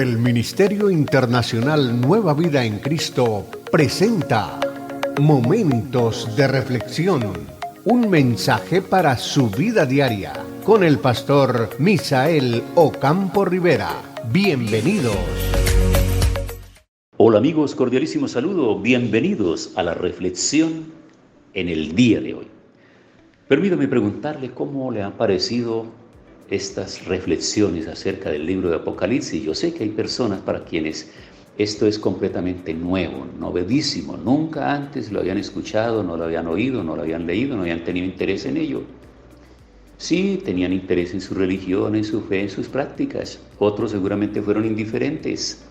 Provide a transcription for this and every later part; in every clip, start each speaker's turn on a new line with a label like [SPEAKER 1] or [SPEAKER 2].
[SPEAKER 1] El Ministerio Internacional Nueva Vida en Cristo presenta Momentos de Reflexión, un mensaje para su vida diaria, con el pastor Misael Ocampo Rivera. Bienvenidos.
[SPEAKER 2] Hola amigos, cordialísimo saludo, bienvenidos a la reflexión en el día de hoy. Permítame preguntarle cómo le han parecido estas reflexiones acerca del libro de Apocalipsis. Yo sé que hay personas para quienes esto es completamente nuevo, novedísimo, nunca antes lo habían escuchado, no lo habían oído, no lo habían leído, no habían tenido interés en ello. Sí, tenían interés en su religión, en su fe, en sus prácticas. Otros seguramente fueron indiferentes.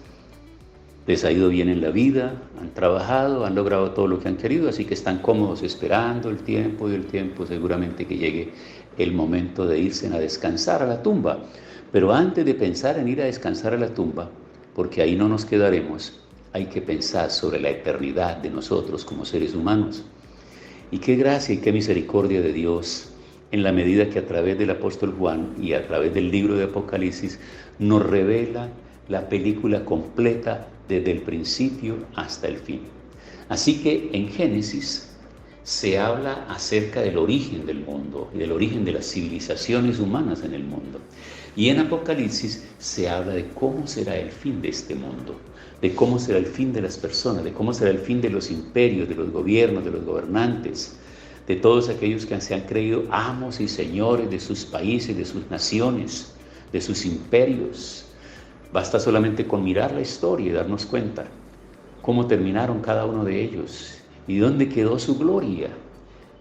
[SPEAKER 2] Les ha ido bien en la vida, han trabajado, han logrado todo lo que han querido, así que están cómodos esperando el tiempo y el tiempo seguramente que llegue el momento de irse a descansar a la tumba. Pero antes de pensar en ir a descansar a la tumba, porque ahí no nos quedaremos, hay que pensar sobre la eternidad de nosotros como seres humanos. Y qué gracia y qué misericordia de Dios, en la medida que a través del apóstol Juan y a través del libro de Apocalipsis nos revela la película completa desde el principio hasta el fin. Así que en Génesis se habla acerca del origen del mundo y del origen de las civilizaciones humanas en el mundo. Y en Apocalipsis se habla de cómo será el fin de este mundo, de cómo será el fin de las personas, de cómo será el fin de los imperios, de los gobiernos, de los gobernantes, de todos aquellos que se han creído amos y señores de sus países, de sus naciones, de sus imperios. Basta solamente con mirar la historia y darnos cuenta cómo terminaron cada uno de ellos y dónde quedó su gloria.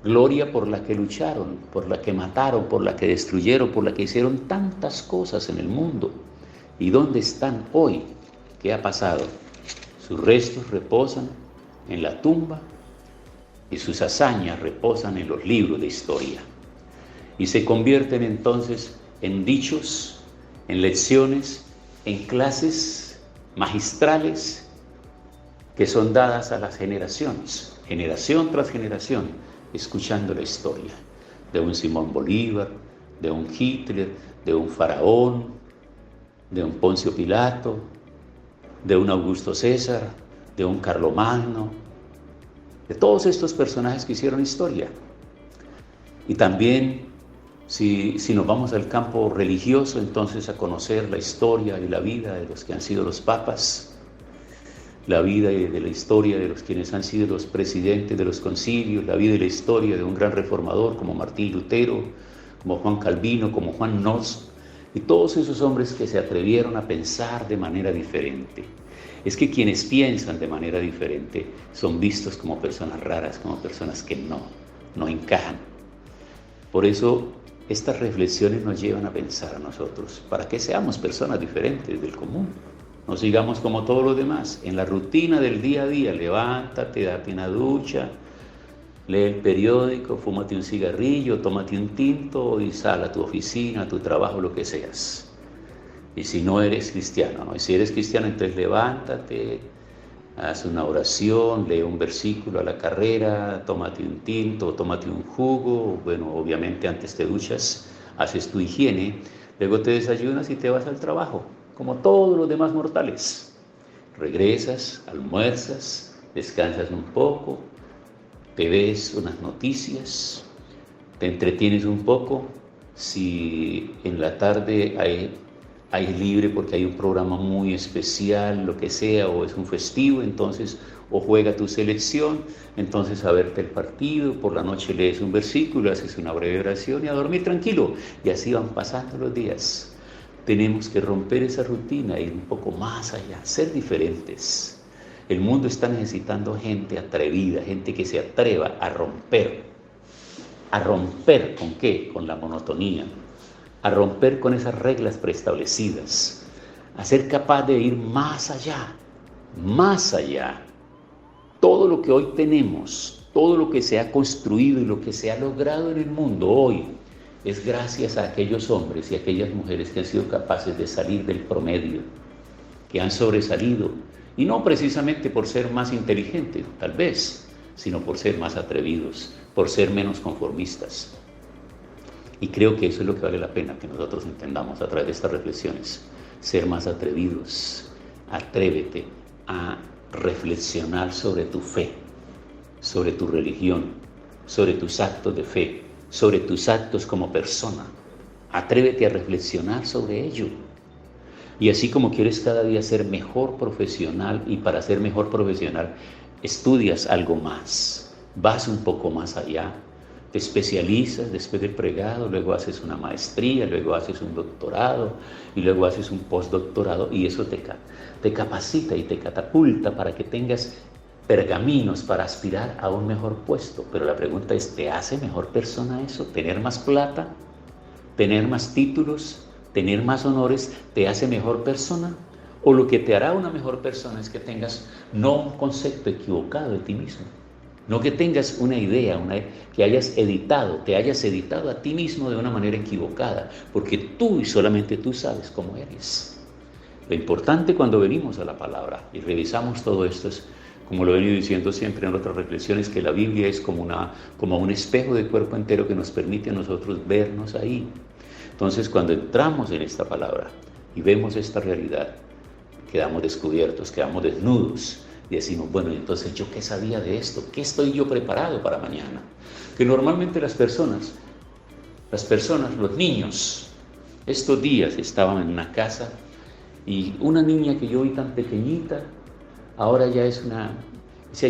[SPEAKER 2] Gloria por la que lucharon, por la que mataron, por la que destruyeron, por la que hicieron tantas cosas en el mundo. ¿Y dónde están hoy? ¿Qué ha pasado? Sus restos reposan en la tumba y sus hazañas reposan en los libros de historia. Y se convierten entonces en dichos, en lecciones, en clases magistrales que son dadas a las generaciones, generación tras generación, escuchando la historia de un Simón Bolívar, de un Hitler, de un faraón, de un Poncio Pilato, de un Augusto César, de un Carlomagno, de todos estos personajes que hicieron historia. Y también si nos vamos al campo religioso, entonces a conocer la historia y la vida de los que han sido los papas, la vida y de la historia de los quienes han sido los presidentes de los concilios, la vida y la historia de un gran reformador como Martín Lutero, como Juan Calvino, como Juan Nos, y todos esos hombres que se atrevieron a pensar de manera diferente. Es que quienes piensan de manera diferente son vistos como personas raras, como personas que no encajan. Por eso estas reflexiones nos llevan a pensar a nosotros, para que seamos personas diferentes del común. No sigamos como todos los demás, en la rutina del día a día. Levántate, date una ducha, lee el periódico, fúmate un cigarrillo, tómate un tinto y sal a tu oficina, a tu trabajo, lo que seas. Y si no eres cristiano, ¿no? Y si eres cristiano, entonces levántate, haz una oración, lee un versículo a la carrera, tómate un tinto, tómate un jugo. Bueno, obviamente antes te duchas, haces tu higiene, luego te desayunas y te vas al trabajo, como todos los demás mortales. Regresas, almuerzas, descansas un poco, te ves unas noticias, te entretienes un poco. Si en la tarde hay libre porque hay un programa muy especial, lo que sea, o es un festivo, entonces o juega tu selección, entonces a verte el partido, por la noche lees un versículo, haces una breve oración y a dormir tranquilo. Y así van pasando los días. Tenemos que romper esa rutina, ir un poco más allá, ser diferentes. El mundo está necesitando gente atrevida, gente que se atreva a romper. ¿A romper con qué? Con la monotonía. A romper con esas reglas preestablecidas, a ser capaz de ir más allá, más allá. Todo lo que hoy tenemos, todo lo que se ha construido y lo que se ha logrado en el mundo hoy, es gracias a aquellos hombres y aquellas mujeres que han sido capaces de salir del promedio, que han sobresalido, y no precisamente por ser más inteligentes, tal vez, sino por ser más atrevidos, por ser menos conformistas. Y creo que eso es lo que vale la pena que nosotros entendamos a través de estas reflexiones. ser más atrevidos. Atrévete a reflexionar sobre tu fe, sobre tu religión, sobre tus actos de fe, sobre tus actos como persona. Atrévete a reflexionar sobre ello. Y así como quieres cada día ser mejor profesional, y para ser mejor profesional estudias algo más, vas un poco más allá, te especializas después del pregrado, luego haces una maestría, luego haces un doctorado y luego haces un postdoctorado, y eso te capacita y te catapulta para que tengas pergaminos para aspirar a un mejor puesto. Pero la pregunta es, ¿te hace mejor persona eso? ¿Tener más plata? ¿Tener más títulos? ¿Tener más honores? ¿Te hace mejor persona? ¿O lo que te hará una mejor persona es que tengas no un concepto equivocado de ti mismo? No que tengas una idea, que te hayas editado a ti mismo de una manera equivocada, porque tú y solamente tú sabes cómo eres. Lo importante cuando venimos a la palabra y revisamos todo esto es, como lo he venido diciendo siempre en otras reflexiones, que la Biblia es como un espejo de cuerpo entero que nos permite a nosotros vernos ahí. Entonces, cuando entramos en esta palabra y vemos esta realidad, quedamos descubiertos, quedamos desnudos. Y decimos, bueno, entonces ¿yo qué sabía de esto? ¿Qué estoy yo preparado para mañana? Que normalmente las personas, los niños, estos días estaban en una casa y una niña que yo vi tan pequeñita, ahora ya es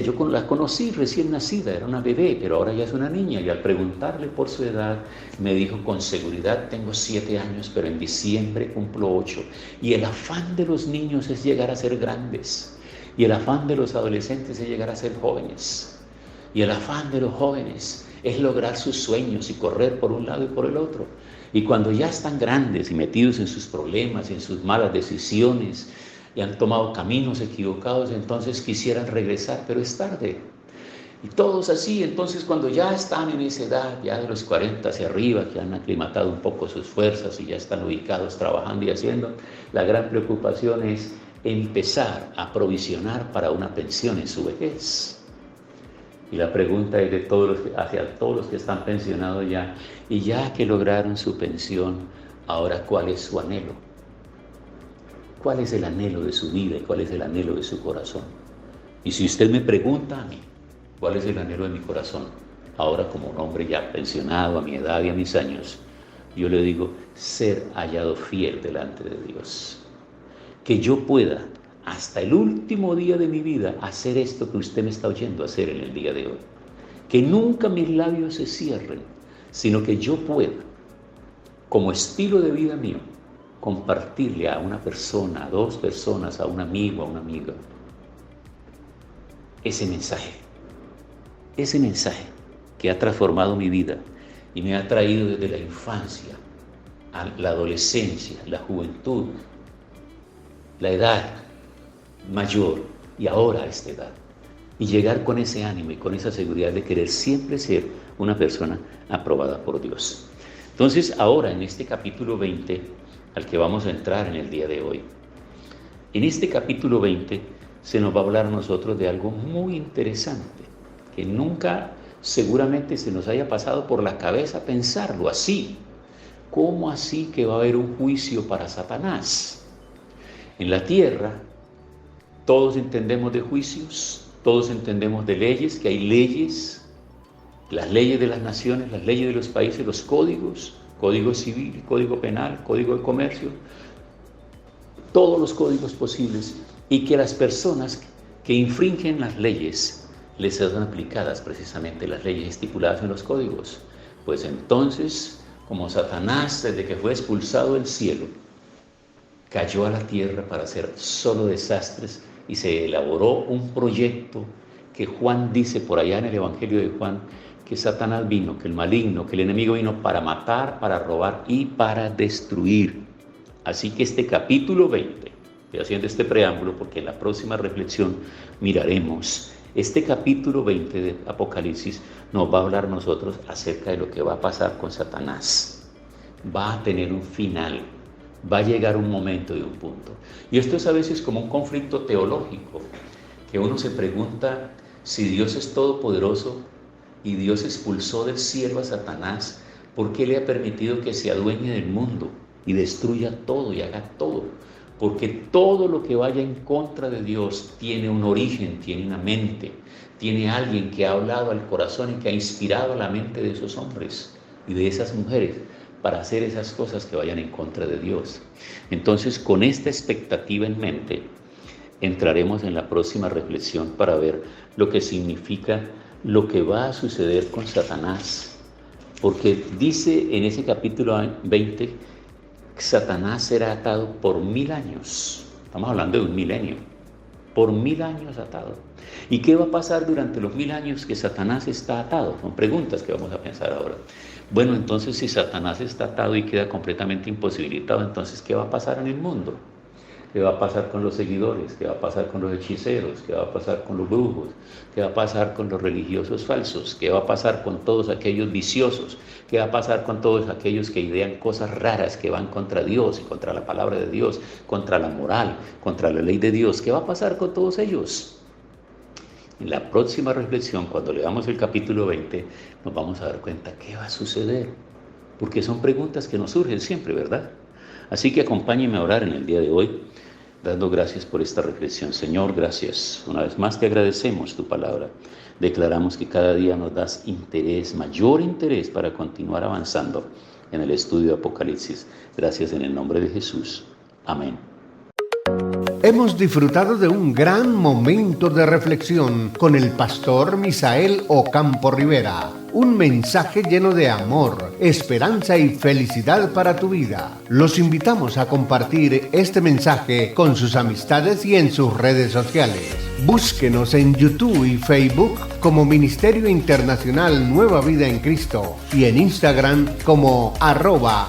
[SPEAKER 2] yo la conocí recién nacida, era una bebé, pero ahora ya es una niña. Y al preguntarle por su edad, me dijo con seguridad, tengo 7 años, pero en diciembre cumplo 8. Y el afán de los niños es llegar a ser grandes. Y el afán de los adolescentes es llegar a ser jóvenes. Y el afán de los jóvenes es lograr sus sueños y correr por un lado y por el otro. Y cuando ya están grandes y metidos en sus problemas y en sus malas decisiones y han tomado caminos equivocados, entonces quisieran regresar, pero es tarde. Y todos así, entonces cuando ya están en esa edad, ya de los 40 hacia arriba, que han aclimatado un poco sus fuerzas y ya están ubicados trabajando y haciendo, la gran preocupación es empezar a provisionar para una pensión en su vejez. Y la pregunta es hacia todos los que están pensionados ya, y ya que lograron su pensión, ahora ¿cuál es su anhelo? ¿Cuál es el anhelo de su vida y cuál es el anhelo de su corazón? Y si usted me pregunta a mí, ¿cuál es el anhelo de mi corazón? Ahora como un hombre ya pensionado a mi edad y a mis años, yo le digo, ser hallado fiel delante de Dios. Que yo pueda, hasta el último día de mi vida, hacer esto que usted me está oyendo hacer en el día de hoy. Que nunca mis labios se cierren, sino que yo pueda, como estilo de vida mío, compartirle a una persona, a 2 personas, a un amigo, a una amiga, ese mensaje que ha transformado mi vida y me ha traído desde la infancia a la adolescencia, la juventud, la edad mayor y ahora a esta edad, y llegar con ese ánimo y con esa seguridad de querer siempre ser una persona aprobada por Dios. Entonces ahora en este capítulo 20 al que vamos a entrar en el día de hoy, en este capítulo 20 se nos va a hablar a nosotros de algo muy interesante que nunca seguramente se nos haya pasado por la cabeza pensarlo así. ¿Cómo así que va a haber un juicio para Satanás? En la tierra todos entendemos de juicios, todos entendemos de leyes, que hay leyes, las leyes de las naciones, las leyes de los países, los códigos, código civil, código penal, código de comercio, todos los códigos posibles, y que las personas que infringen las leyes les son aplicadas precisamente las leyes estipuladas en los códigos. Pues entonces, como Satanás desde que fue expulsado del cielo, cayó a la tierra para hacer solo desastres y se elaboró un proyecto que Juan dice por allá en el Evangelio de Juan, que Satanás vino, que el maligno, que el enemigo vino para matar, para robar y para destruir. Así que este capítulo 20, estoy haciendo este preámbulo porque en la próxima reflexión miraremos, este capítulo 20 de Apocalipsis nos va a hablar nosotros acerca de lo que va a pasar con Satanás. Va a tener un final, va a llegar un momento y un punto. Y esto es a veces como un conflicto teológico, que uno se pregunta si Dios es todopoderoso y Dios expulsó del cielo a Satanás, ¿por qué le ha permitido que se adueñe del mundo y destruya todo y haga todo? porque todo lo que vaya en contra de Dios tiene un origen, tiene una mente, tiene alguien que ha hablado al corazón y que ha inspirado la mente de esos hombres y de esas mujeres para hacer esas cosas que vayan en contra de Dios. Entonces, con esta expectativa en mente, entraremos en la próxima reflexión para ver lo que significa lo que va a suceder con Satanás. Porque dice en ese capítulo 20, Satanás será atado por 1000 años. Estamos hablando de un milenio. Por 1000 años atado. ¿Y qué va a pasar durante los 1000 años que Satanás está atado? Son preguntas que vamos a pensar ahora. Bueno, entonces si Satanás está atado y queda completamente imposibilitado, entonces ¿qué va a pasar en el mundo? ¿Qué va a pasar con los seguidores? ¿Qué va a pasar con los hechiceros? ¿Qué va a pasar con los brujos? ¿Qué va a pasar con los religiosos falsos? ¿Qué va a pasar con todos aquellos viciosos? ¿Qué va a pasar con todos aquellos que idean cosas raras que van contra Dios y contra la palabra de Dios, contra la moral, contra la ley de Dios? ¿Qué va a pasar con todos ellos? En la próxima reflexión, cuando leamos el capítulo 20, nos vamos a dar cuenta qué va a suceder, porque son preguntas que nos surgen siempre, ¿verdad? Así que acompáñenme a orar en el día de hoy, dando gracias por esta reflexión. Señor, gracias. Una vez más te agradecemos tu palabra. Declaramos que cada día nos das interés, mayor interés para continuar avanzando en el estudio de Apocalipsis. Gracias en el nombre de Jesús. Amén.
[SPEAKER 1] Hemos disfrutado de un gran momento de reflexión con el pastor Misael Ocampo Rivera. Un mensaje lleno de amor, esperanza y felicidad para tu vida. Los invitamos a compartir este mensaje con sus amistades y en sus redes sociales. Búsquenos en YouTube y Facebook como Ministerio Internacional Nueva Vida en Cristo y en Instagram como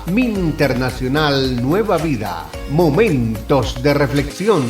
[SPEAKER 1] @MinInternacional Nueva Vida. Momentos de reflexión.